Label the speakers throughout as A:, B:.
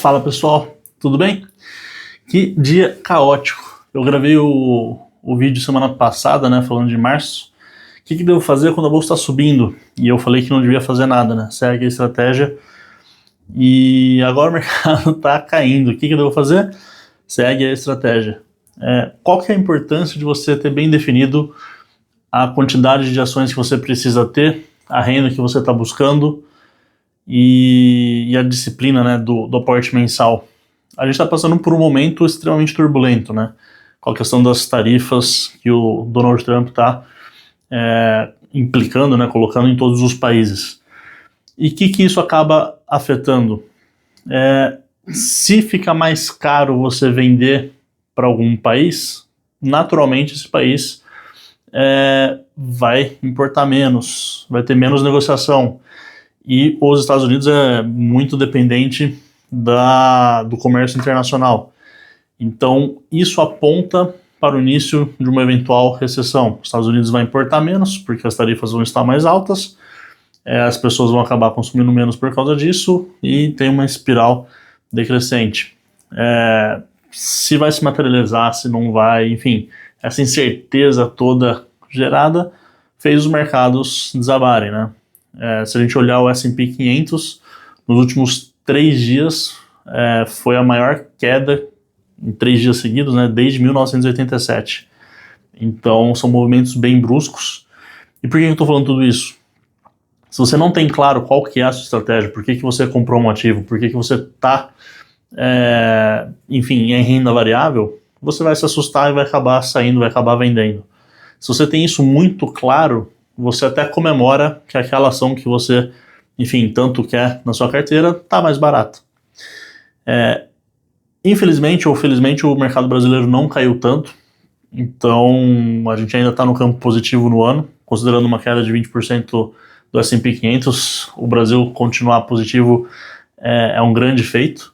A: Fala pessoal, tudo bem? Que dia caótico. Eu gravei o vídeo semana passada, né, falando de março. O que devo fazer quando a bolsa está subindo? E eu falei que não devia fazer nada, né? Segue a estratégia. E agora o mercado está caindo. O que devo fazer? Segue a estratégia. Qual que é a importância de você ter bem definido a quantidade de ações que você precisa ter, a renda que você está buscando e a disciplina, né, do aporte mensal? A gente está passando por um momento extremamente turbulento, né, com a questão das tarifas que o Donald Trump está implicando, né, colocando em todos os países. E o que isso acaba afetando? Se fica mais caro você vender para algum país, naturalmente esse país vai importar menos, vai ter menos negociação. E os Estados Unidos é muito dependente do comércio internacional. Então, isso aponta para o início de uma eventual recessão. Os Estados Unidos vai importar menos, porque as tarifas vão estar mais altas, as pessoas vão acabar consumindo menos por causa disso, e tem uma espiral decrescente. Se vai se materializar, se não vai, enfim, essa incerteza toda gerada fez os mercados desabarem, né? Se a gente olhar o S&P 500, nos últimos 3 dias, foi a maior queda em 3 dias seguidos, né, desde 1987. Então, são movimentos bem bruscos. E por que eu estou falando tudo isso? Se você não tem claro qual que é a sua estratégia, por que você comprou um ativo, por que você está, enfim, em renda variável, você vai se assustar e vai acabar saindo, vai acabar vendendo. Se você tem isso muito claro, você até comemora que aquela ação que você, enfim, tanto quer na sua carteira está mais barata. Infelizmente ou felizmente o mercado brasileiro não caiu tanto, então a gente ainda está no campo positivo no ano, considerando uma queda de 20% do S&P 500, o Brasil continuar positivo é um grande feito.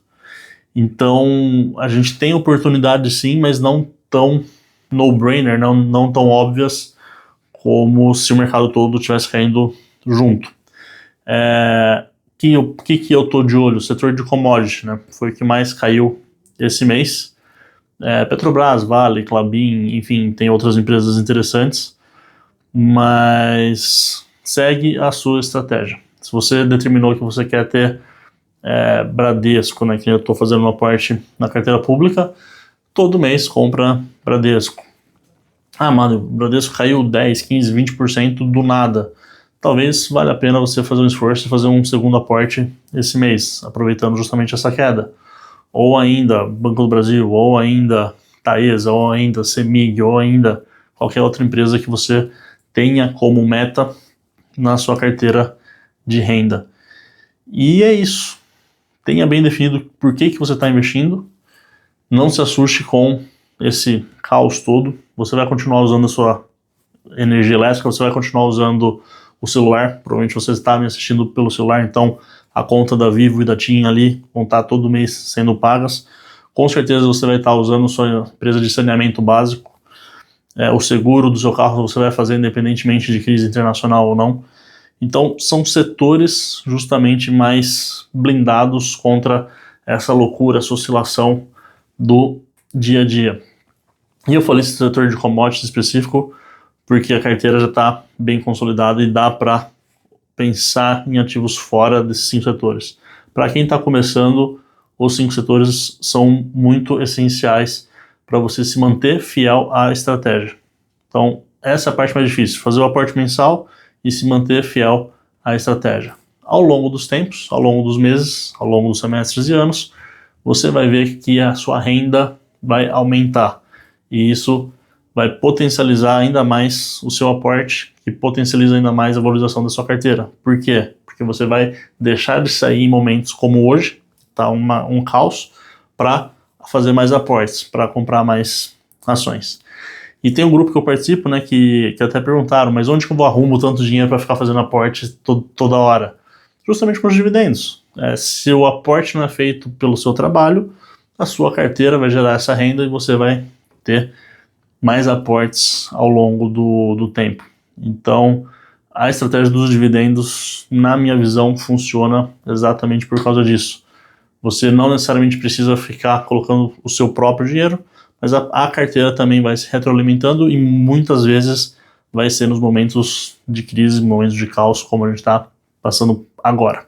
A: Então a gente tem oportunidade sim, mas não tão no-brainer, não tão óbvias como se o mercado todo estivesse caindo junto. O que eu estou de olho? O setor de commodity, né? Foi o que mais caiu esse mês. Petrobras, Vale, Klabin, enfim, tem outras empresas interessantes, mas segue a sua estratégia. Se você determinou que você quer ter Bradesco, né, que eu estou fazendo uma parte na carteira pública, todo mês compra Bradesco. Mano, o Bradesco caiu 10, 15, 20% do nada. Talvez valha a pena você fazer um esforço e fazer um segundo aporte esse mês, aproveitando justamente essa queda. Ou ainda Banco do Brasil, ou ainda Taesa, ou ainda Semig, ou ainda qualquer outra empresa que você tenha como meta na sua carteira de renda. E é isso. Tenha bem definido por que você está investindo. Não se assuste com esse caos todo. Você vai continuar usando a sua energia elétrica, você vai continuar usando o celular. Provavelmente você está me assistindo pelo celular, então a conta da Vivo e da TIM ali vão estar todo mês sendo pagas. Com certeza você vai estar usando sua empresa de saneamento básico. O seguro do seu carro você vai fazer independentemente de crise internacional ou não. Então são setores justamente mais blindados contra essa loucura, essa oscilação do dia a dia. E eu falei esse setor de commodities específico porque a carteira já está bem consolidada e dá para pensar em ativos fora desses 5 setores. Para quem está começando, os 5 setores são muito essenciais para você se manter fiel à estratégia. Então, essa é a parte mais difícil, fazer o aporte mensal e se manter fiel à estratégia. Ao longo dos tempos, ao longo dos meses, ao longo dos semestres e anos, você vai ver que a sua renda vai aumentar. E isso vai potencializar ainda mais o seu aporte, que potencializa ainda mais a valorização da sua carteira. Por quê? Porque você vai deixar de sair em momentos como hoje, tá um caos, para fazer mais aportes, para comprar mais ações. E tem um grupo que eu participo, né, que até perguntaram, mas onde que eu arrumo tanto dinheiro para ficar fazendo aporte toda hora? Justamente com os dividendos. Se o aporte não é feito pelo seu trabalho, a sua carteira vai gerar essa renda e você vai ter mais aportes ao longo do tempo. Então, a estratégia dos dividendos, na minha visão, funciona exatamente por causa disso. Você não necessariamente precisa ficar colocando o seu próprio dinheiro, mas a carteira também vai se retroalimentando e muitas vezes vai ser nos momentos de crise, momentos de caos, como a gente está passando agora.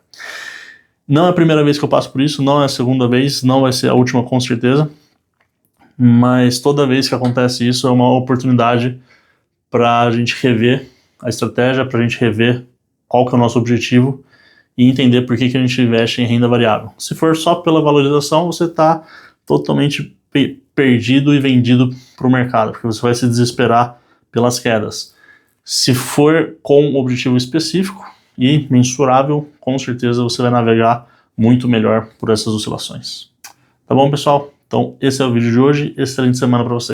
A: Não é a primeira vez que eu passo por isso, não é a segunda vez, não vai ser a última com certeza, mas toda vez que acontece isso é uma oportunidade para a gente rever a estratégia, para a gente rever qual que é o nosso objetivo e entender por que a gente investe em renda variável. Se for só pela valorização, você está totalmente perdido e vendido para o mercado, porque você vai se desesperar pelas quedas. Se for com um objetivo específico e mensurável, com certeza você vai navegar muito melhor por essas oscilações. Tá bom, pessoal? Então, esse é o vídeo de hoje. Excelente semana para vocês.